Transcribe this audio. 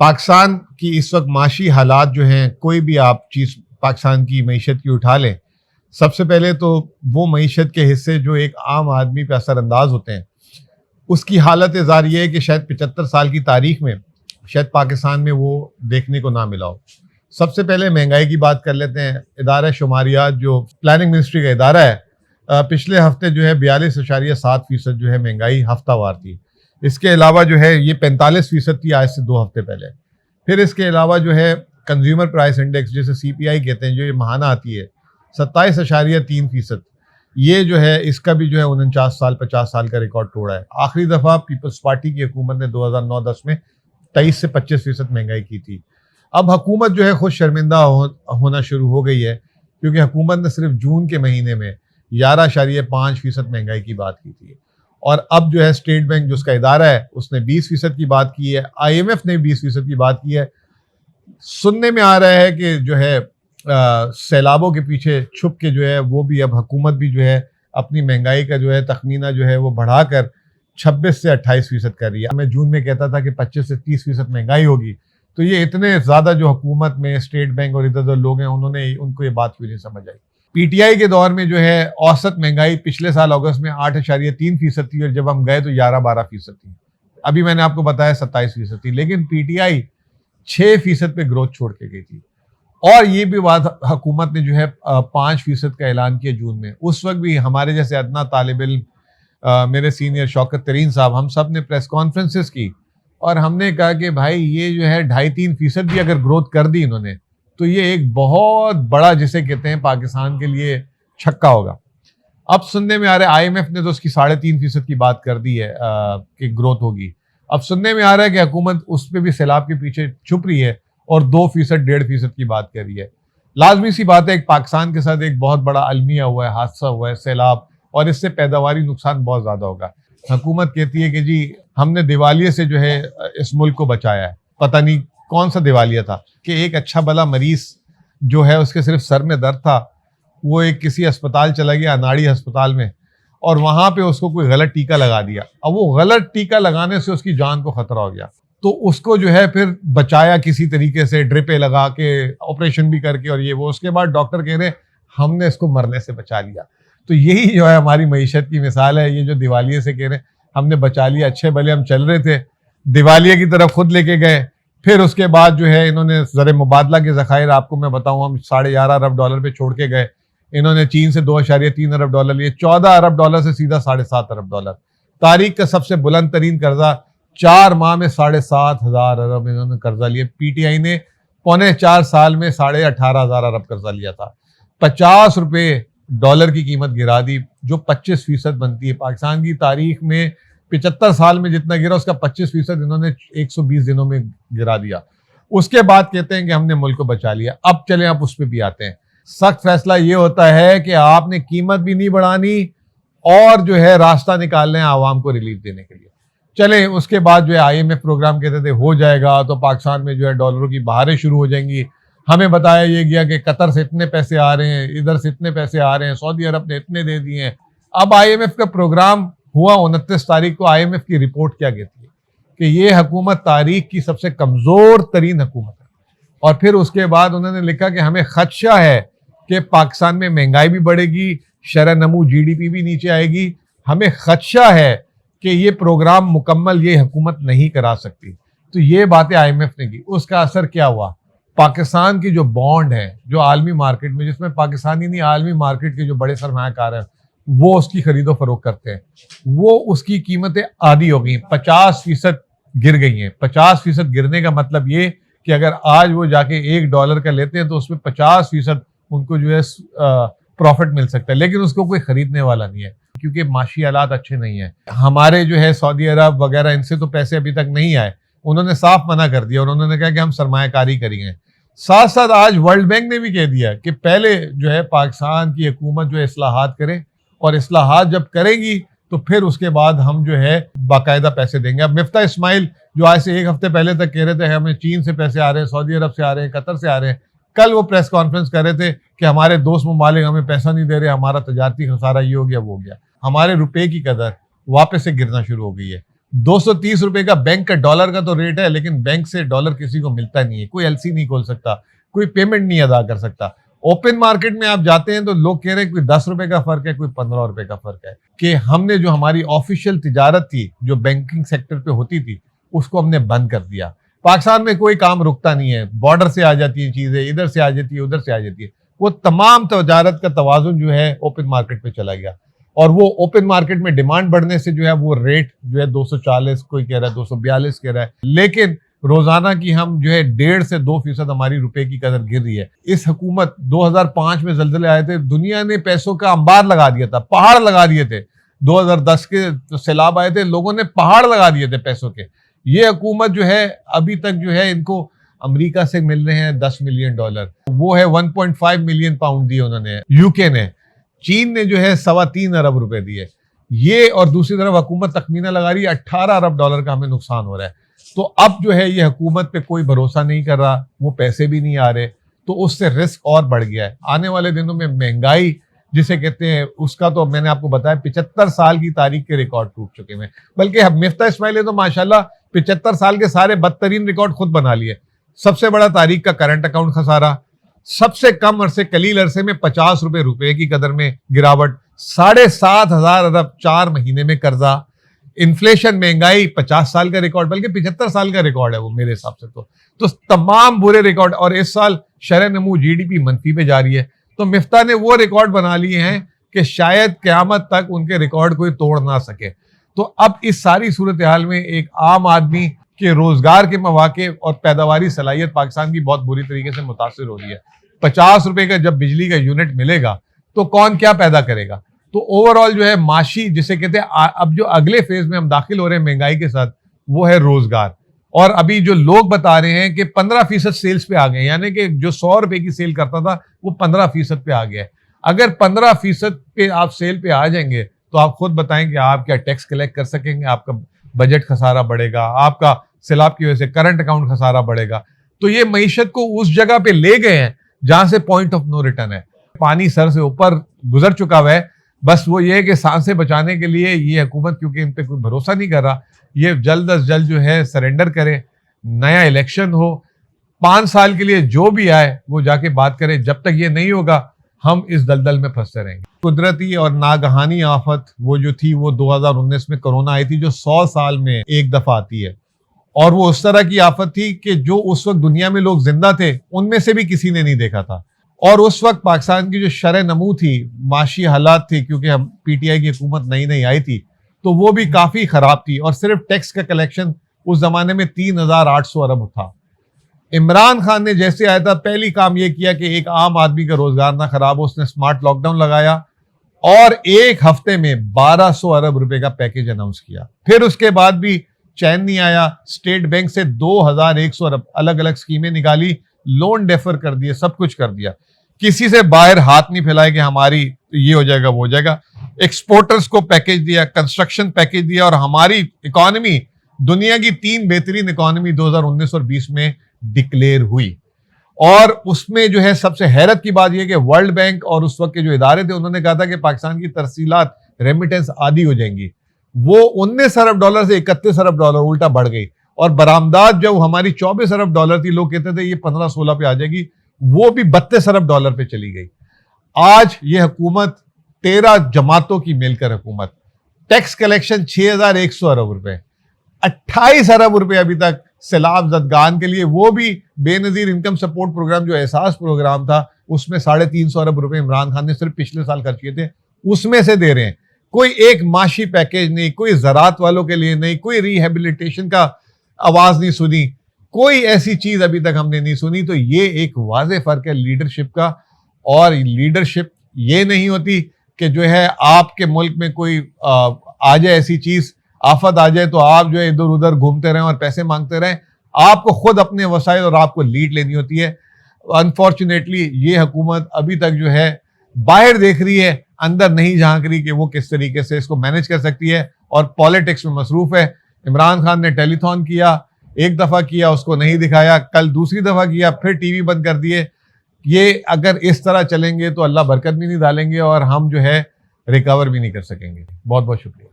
پاکستان کی اس وقت معاشی حالات جو ہیں، کوئی بھی آپ چیز پاکستان کی معیشت کی اٹھا لیں، سب سے پہلے تو وہ معیشت کے حصے جو ایک عام آدمی پہ اثر انداز ہوتے ہیں، اس کی حالت زار یہ ہے کہ شاید 75 سال کی تاریخ میں شاید پاکستان میں وہ دیکھنے کو نہ ملا ہو۔ سب سے پہلے مہنگائی کی بات کر لیتے ہیں۔ ادارہ شماریات جو پلاننگ منسٹری کا ادارہ ہے، پچھلے ہفتے جو ہے 42.7% جو ہے مہنگائی ہفتہ وار تھی۔ اس کے علاوہ جو ہے یہ 45% تھی آج سے 2 ہفتے پہلے۔ پھر اس کے علاوہ جو ہے کنزیومر پرائس انڈیکس جسے CPI کہتے ہیں، جو یہ ماہانہ آتی ہے، 27.3%۔ یہ جو ہے اس کا بھی جو ہے 49 سال 50 سال کا ریکارڈ توڑا ہے۔ آخری دفعہ پیپلز پارٹی کی حکومت نے 2009-10 میں 23 سے 25% مہنگائی کی تھی۔ اب حکومت جو ہے خود شرمندہ ہونا شروع ہو گئی ہے، کیونکہ حکومت نے صرف جون کے مہینے میں 11.5% مہنگائی کی بات کی تھی، اور اب جو ہے اسٹیٹ بینک جو اس کا ادارہ ہے اس نے 20% کی بات کی ہے، IMF نے 20% کی بات کی ہے۔ سننے میں آ رہا ہے کہ جو ہے سیلابوں کے پیچھے چھپ کے جو ہے وہ بھی اب حکومت بھی جو ہے اپنی مہنگائی کا جو ہے تخمینہ جو ہے وہ بڑھا کر 26 سے 28% کر رہی ہے۔ میں جون میں کہتا تھا کہ 25 سے 30% مہنگائی ہوگی، تو یہ اتنے زیادہ جو حکومت میں اسٹیٹ بینک اور ادھر ادھر لوگ ہیں ان کو یہ بات کیوں نہیں سمجھ آئی۔ PTI کے دور میں جو ہے اوسط مہنگائی پچھلے سال اگست میں 8.3% تھی، اور جب ہم گئے تو 11-12% تھی۔ ابھی میں نے آپ کو بتایا 27% تھی، لیکن PTI 6% پہ گروتھ چھوڑ کے گئی تھی۔ اور یہ بھی بات حکومت نے جو ہے 5% کا اعلان کیا جون میں۔ اس وقت بھی ہمارے جیسے ادنا طالب علم، میرے سینئر شوکت ترین صاحب، ہم سب نے پریس کانفرنسز کی اور ہم نے کہا کہ بھائی یہ جو ہے 2.5-3% بھی اگر گروتھ کر دی انہوں نے تو یہ ایک بہت بڑا جسے کہتے ہیں پاکستان کے لیے چھکا ہوگا۔ اب سننے میں آ رہا ہے IMF نے تو اس کی 3.5% کی بات کر دی ہے کہ گروتھ ہوگی۔ اب سننے میں آ رہا ہے کہ حکومت اس پہ بھی سیلاب کے پیچھے چھپ رہی ہے اور 2%, 1.5% کی بات کر رہی ہے۔ لازمی سی بات ہے، ایک پاکستان کے ساتھ ایک بہت بڑا المیہ ہوا ہے، حادثہ ہوا ہے، سیلاب، اور اس سے پیداواری نقصان بہت زیادہ ہوگا۔ حکومت کہتی ہے کہ جی ہم نے دیوالیے سے جو ہے اس ملک کو بچایا ہے۔ پتہ نہیں کون سا دیوالیہ تھا کہ ایک اچھا بلا مریض جو ہے اس کے صرف سر میں درد تھا، وہ ایک کسی اسپتال چلا گیا، اناڑی ہسپتال میں، اور وہاں پہ اس کو کوئی غلط ٹیکہ لگا دیا۔ اب وہ غلط ٹیکہ لگانے سے اس کی جان کو خطرہ ہو گیا، تو اس کو جو ہے پھر بچایا کسی طریقے سے، ڈرپیں لگا کے، آپریشن بھی کر کے، اور یہ وہ۔ اس کے بعد ڈاکٹر کہہ رہے ہیں ہم نے اس کو مرنے سے بچا لیا۔ تو یہی جو ہے ہماری معیشت کی مثال ہے۔ یہ جو دیوالیے سے کہہ رہے ہیں ہم نے بچا لیا، اچھے بھلے ہم چل رہے تھے، دیوالیے کی طرف خود لے کے گئے۔ پھر اس کے بعد جو ہے انہوں نے زر مبادلہ کے ذخائر، آپ کو میں بتاؤں، ہم $11.5 ارب پہ چھوڑ کے گئے۔ انہوں نے چین سے $2.3 ارب لیے، $14 ارب سے سیدھا $7.5 ارب۔ تاریخ کا سب سے بلند ترین قرضہ 4 ماہ میں $7,500 ارب انہوں نے قرضہ لیا۔ PTI نے 4.25 سال میں $18,500 ارب قرضہ لیا تھا۔ $50 کی قیمت گرا دی، جو 25% بنتی ہے۔ پاکستان کی تاریخ میں 75 سال میں جتنا گرا اس کا 25% انہوں نے 120 دنوں میں گرا دیا۔ اس کے بعد کہتے ہیں کہ ہم نے ملک کو بچا لیا۔ اب چلیں آپ اس پہ بھی آتے ہیں۔ سخت فیصلہ یہ ہوتا ہے کہ آپ نے قیمت بھی نہیں بڑھانی اور جو ہے راستہ نکالنا ہے عوام کو ریلیف دینے کے لیے۔ چلیں اس کے بعد جو ہے IMF پروگرام کہتے تھے ہو جائے گا تو پاکستان میں جو ہے ڈالروں کی بہاریں شروع ہو جائیں گی۔ ہمیں بتایا یہ گیا کہ قطر سے اتنے پیسے آ رہے ہیں، ادھر سے اتنے پیسے آ رہے ہیں، سعودی عرب نے اتنے دے دیے ہیں۔ اب IMF کا پروگرام ہوا 29 تاریخ کو۔ IMF کی رپورٹ کیا کہتی ہے کہ یہ حکومت تاریخ کی سب سے کمزور ترین حکومت ہے، اور پھر اس کے بعد انہوں نے لکھا کہ ہمیں خدشہ ہے کہ پاکستان میں مہنگائی بھی بڑھے گی، شرح نمو GDP بھی نیچے آئے گی۔ ہمیں خدشہ ہے کہ یہ پروگرام مکمل یہ حکومت نہیں کرا سکتی۔ تو یہ باتیں IMF نے کی۔ اس کا اثر کیا ہوا؟ پاکستان کی جو بانڈ ہے جو عالمی مارکیٹ میں، جس میں پاکستانی نہیں عالمی مارکیٹ کے جو بڑے سرمایہ کار ہیں وہ اس کی خرید و فروخت کرتے ہیں، وہ اس کی قیمتیں آدھی ہو گئی ہیں، 50% گر گئی ہیں۔ 50% گرنے کا مطلب یہ کہ اگر آج وہ جا کے $1 کا لیتے ہیں تو اس میں 50% ان کو جو ہے پروفٹ مل سکتا ہے، لیکن اس کو کوئی خریدنے والا نہیں ہے کیونکہ معاشی حالات اچھے نہیں ہیں۔ ہمارے جو ہے سعودی عرب وغیرہ ان سے تو پیسے ابھی تک نہیں آئے، انہوں نے صاف منع کر دیا اور انہوں نے کہا کہ ہم سرمایہ کاری کریں گے۔ ساتھ ساتھ آج ورلڈ بینک نے بھی کہہ دیا کہ پہلے جو ہے پاکستان کی حکومت جو ہے اصلاحات کرے، اور اصلاحات جب کرے گی تو پھر اس کے بعد ہم جو ہے باقاعدہ پیسے دیں گے۔ اب مفتاح اسماعیل جو آج سے 1 ہفتے پہلے تک کہہ رہے تھے ہمیں چین سے پیسے آ رہے ہیں، سعودی عرب سے آ رہے ہیں، قطر سے آ رہے ہیں، کل وہ پریس کانفرنس کر رہے تھے کہ ہمارے دوست ممالک ہمیں پیسہ نہیں دے رہے، ہمارا تجارتی خسارہ یہ ہو گیا وہ ہو گیا۔ ہمارے روپے کی قدر واپس سے گرنا شروع ہو گئی ہے۔ 230 रुपए का बैंक का डॉलर का तो रेट है, लेकिन बैंक से डॉलर किसी को मिलता नहीं है, कोई एलसी नहीं खोल सकता, कोई पेमेंट नहीं अदा कर सकता। ओपन मार्केट में आप जाते हैं तो लोग कह रहे हैं कोई 10 रुपए का फर्क है, कोई 15 रुपए का फर्क है, कि हमने जो हमारी ऑफिशियल तिजारत थी जो बैंकिंग सेक्टर पे होती थी उसको हमने बंद कर दिया। पाकिस्तान में कोई काम रुकता नहीं है, बॉर्डर से आ जाती है चीजें, इधर से आ जाती है, उधर से आ जाती है, वो तमाम तजारत का तवाजुन जो है ओपन मार्केट पे चला गया। और वो ओपन मार्केट में डिमांड बढ़ने से जो है वो रेट जो है 240, कोई कह रहा है 242 कह रहा है, लेकिन रोजाना की हम जो है 1.5 से 2% हमारी रुपए की कदर गिर रही है। इस हुकूमत 2005 में ज़लज़ले आए थे, दुनिया ने पैसों का अंबार लगा दिया था, पहाड़ लगा दिए थे। 2010 के सैलाब आए थे, लोगों ने पहाड़ लगा दिए थे पैसों के। ये हुकूमत जो है अभी तक जो है इनको अमेरिका से मिल रहे हैं 10 मिलियन डॉलर, वो है 1.5 मिलियन पाउंड दिए उन्होंने यूके ने। चीन ने जो है 3.25 अरब रुपए दिए ये, और दूसरी तरफ हुकूमत तखमीना लगा रही है 18 अरब डॉलर का हमें नुकसान हो रहा है। तो अब जो है ये हुकूमत पे कोई भरोसा नहीं कर रहा, वो पैसे भी नहीं आ रहे, तो उससे रिस्क और बढ़ गया है। आने वाले दिनों में महंगाई जिसे कहते हैं उसका तो मैंने आपको बताया 75 साल की तारीख के रिकॉर्ड टूट चुके हैं, बल्कि मिफ्ता इस्माइल ने तो माशाल्लाह 75 साल के सारे बदतरीन रिकॉर्ड खुद बना लिए। सबसे बड़ा तारीख का करंट अकाउंट खसारा, सबसे कम अरसे कलील अरसे में 50 रुपए की कदर में गिरावट, 7,500 अरब 4 महीने में कर्जा, इन्फ्लेशन, महंगाई, 50 साल का रिकॉर्ड, बल्कि 75 साल का रिकॉर्ड है वो मेरे हिसाब से तो तमाम बुरे रिकॉर्ड। और इस साल शरह नमू जीडीपी मंफी पे जा रही है, तो मिफ्ता ने वो रिकॉर्ड बना लिए हैं कि शायद क़यामत तक उनके रिकॉर्ड कोई तोड़ ना सके। तो अब इस सारी सूरत हाल में एक आम आदमी के रोजगार के मौके और पैदावारी सलाहियत पाकिस्तान की बहुत बुरी तरीके से मुतासिर हो रही है। 50 रुपए का जब बिजली का यूनिट मिलेगा तो कौन क्या पैदा करेगा। तो ओवरऑल जो है माशी जिसे कहते हैं, अब जो अगले फेज में हम दाखिल हो रहे हैं महंगाई के साथ, वो है रोजगार। और अभी जो लोग बता रहे हैं कि 15% सेल्स पे आ गए, यानी कि जो 100 रुपए की सेल करता था वो 15% पे आ गया है। अगर 15% पे आप सेल पे आ जाएंगे तो आप खुद बताएं कि आप क्या टैक्स कलेक्ट कर सकेंगे, आपका बजट खसारा बढ़ेगा, आपका सैलाब की वजह से करंट अकाउंट खसारा बढ़ेगा। तो ये मईशत को उस जगह पे ले गए हैं जहां से पॉइंट ऑफ नो रिटर्न है, पानी सर से ऊपर गुजर चुका हुआ है। बस वो ये है कि सांसें बचाने के लिए ये हुकूमत, क्योंकि इन पे कोई भरोसा नहीं कर रहा, ये जल्द अज जल्द जो है सरेंडर करे, नया इलेक्शन हो, 5 साल के लिए जो भी आए वो जाके बात करे। जब तक ये नहीं होगा हम इस दलदल में फंसते रहेंगे। कुदरती और नागहानी आफत वो जो थी वो 2019 में कोरोना आई थी, जो 100 साल में एक दफा आती है, और वो उस तरह की आफत थी कि जो उस वक्त दुनिया में लोग जिंदा थे उनमें से भी किसी ने नहीं देखा था। और उस वक्त पाकिस्तान की जो शरह नमू थी, माशी हालात थी, क्योंकि हम पीटीआई की हुकूमत नई नई आई थी, तो वो भी काफी खराब थी। और सिर्फ टैक्स का कलेक्शन उस जमाने में 3,800 अरब था। इमरान खान ने जैसे आया था, पहली काम ये किया कि एक आम आदमी का रोजगार ना खराब हो, उसने स्मार्ट लॉकडाउन लगाया और एक हफ्ते में 1200 अरब रुपए का पैकेज अनाउंस किया। फिर उसके बाद भी चैन नहीं आया, स्टेट बैंक से 2100 अरब अलग अलग स्कीमें निकाली, लोन डेफर कर दिए, सब कुछ कर दिया। किसी से बाहर हाथ नहीं फैलाए कि हमारी ये हो जाएगा वो हो जाएगा। एक्सपोर्टर्स को पैकेज दिया, कंस्ट्रक्शन पैकेज दिया, और हमारी इकोनॉमी दुनिया की 3 बेहतरीन इकोनॉमी 2019 और 20 में डिक्लेयर हुई। और उसमें जो है सबसे हैरत की बात यह कि वर्ल्ड बैंक और उस वक्त के जो इदारे थे उन्होंने कहा था कि पाकिस्तान की तरसीलात रेमिटेंस आधी हो जाएंगी। वो 19 अरब डॉलर से 31 अरब डॉलर उल्टा बढ़ गई, और बरामदात जो हमारी 24 अरब डॉलर थी, लोग कहते थे ये 15-16 पे आ जाएगी, वो भी 32 अरब डॉलर पे चली गई। आज ये हुकूमत 13 जमातों की मिलकर हुकूमत, टैक्स कलेक्शन 6,100 अरब रुपए, 28 अरब रुपए अभी तक सैलाब ज़दगान के लिए, वो भी बेनजीर इनकम सपोर्ट प्रोग्राम जो एहसास प्रोग्राम था उसमें 350 अरब रुपए इमरान खान ने सिर्फ पिछले साल खर्च किए थे, उसमें से दे रहे हैं। कोई एक माशी पैकेज नहीं, कोई ज़रात वालों के लिए नहीं, कोई रिहेबिलिटेशन का आवाज नहीं सुनी, कोई ऐसी चीज अभी तक हमने नहीं सुनी। तो ये एक वाज़े फर्क है लीडरशिप का। और लीडरशिप ये नहीं होती कि जो है आपके मुल्क में कोई आ जाए ऐसी चीज, आफत आ जाए तो आप जो है इधर उधर घूमते रहें और पैसे मांगते रहें। आपको खुद अपने वसाइल और आपको लीड लेनी होती है। अनफॉर्चुनेटली ये हुकूमत अभी तक जो है बाहर देख रही है, अंदर नहीं झांक रही कि वो किस तरीके से इसको मैनेज कर सकती है, और पॉलिटिक्स में मसरूफ है। इमरान खान ने टेलीथॉन किया, एक दफा किया, उसको नहीं दिखाया, कल दूसरी दफा किया, फिर टीवी बंद कर दिए। ये अगर इस तरह चलेंगे तो अल्लाह बरकत भी नहीं डालेंगे और हम जो है रिकवर भी नहीं कर सकेंगे। बहुत बहुत शुक्रिया।